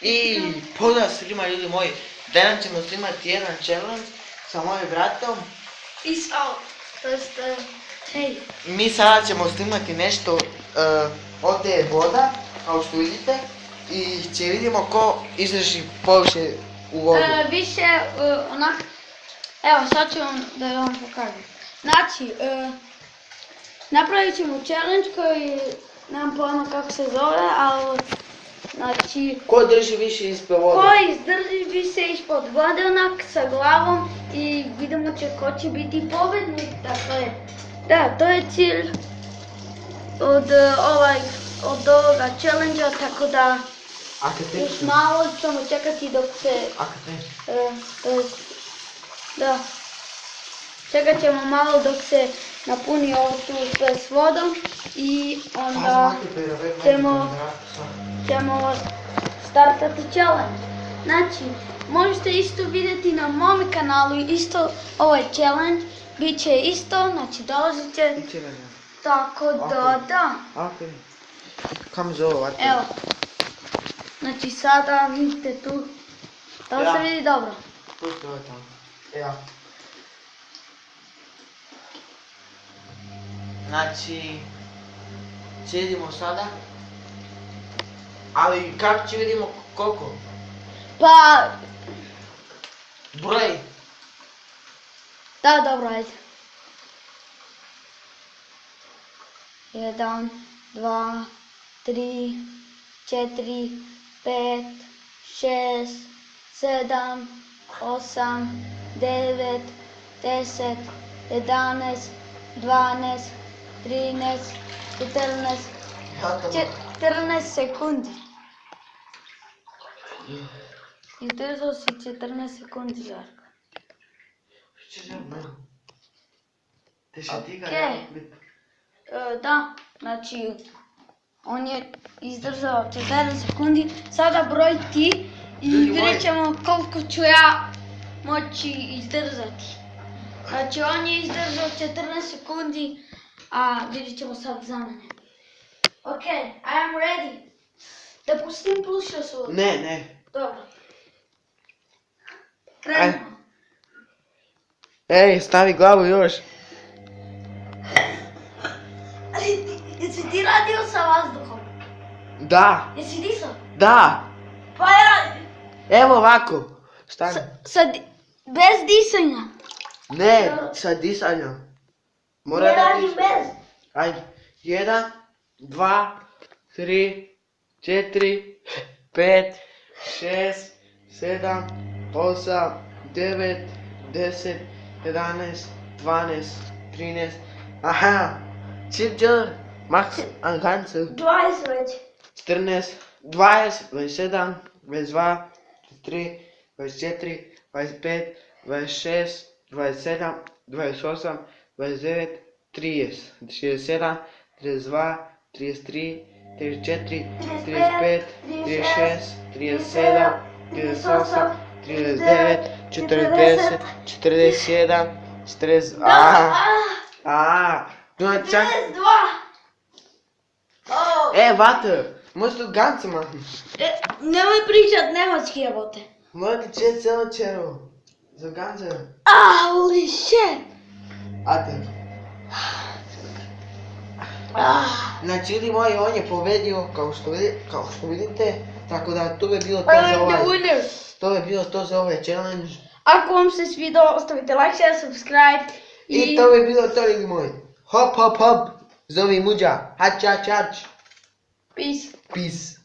I pozdrav svima ljudi moji, danas ćemo snimati jedan challenge sa mojim bratom. Peace out, to jest, hej. Mi sada ćemo snimati nešto, ovdje je voda, kao što vidite, i će vidimo ko izdrži poviše u vodu. Više, onak, evo sad ću vam da vam pokažem. Znači, napravit ćemo challenge koji nemam pojma kako se zove, ali znači... Ko drži više ispod vode? Ko izdrži više ispod vode onak sa glavom i vidimo ko će biti pobednik, dakle, da, to je cilj od ovoga challenge-a, tako da još malo ćemo čekati dok se, čekat ćemo malo dok se napuni ovo tu sve s vodom i onda ćemo startati challenge. Znači, možete isto vidjeti na mom kanalu isto ovaj challenge, bit će isto, znači dolazit će, tako da. Kam zove ovako? Evo, znači sada vidite tu, da li se vidi dobro? Pusti ovo tamo, evo. Znači, sjedimo sada, ali kako će vidimo koliko? Pa... Broj! Da, dobro, ajde. 1, 2, 3, 4, 5, 6, 7, 8, 9, 10, 11, 12, 13, 14 sekundi. Izdržao si 14 sekundi, Žarko. Da, znači, on je izdržao 14 sekundi, sada broj ti i vidjet ćemo koliko ću ja moći izdržati. Znači, on je izdržao 14 sekundi, a vidjet ćemo sad za mene. Ok, I am ready. Da pustim plus još ovo? Ne. Dobro. Krenimo. Ej, stavi glavu još. Jesi ti radio sa vazduhom? Da. Jesi disao? Da. Pa ja... Evo ovako. Stani. Bez disanja? Ne, sa disanjem. Mora ne da radim diš. bez. Ajde. 1, 2, 3, 4, 5, 6, 7, 8, 9, 10, 11, 12, 13, aha, čipđer, max, angancu, 20 već. 14, 20, 27, 22, 23, 24, 25, 26, 27, 28, 29, 30, 67, 32, 33, 34, 35, 36, 37, 38, 39, 40, 41, 40, čak... 42! Vate, možeš tu gancu mahnuti. Nemoj pričat njemački jebote. Mora ti čet celo čero. Za gancu. Holy shit! Ate. Znači ljudi moji, on je pobedio, kao što vidite, tako da to je bilo to za ovaj. To je bilo to za ovaj challenge. Ako vam se svidao, ostavite like, share, subscribe I to je bilo to ljudi moji. Hop hop hop, zovi muđa, hač hač hač. Peace. Peace.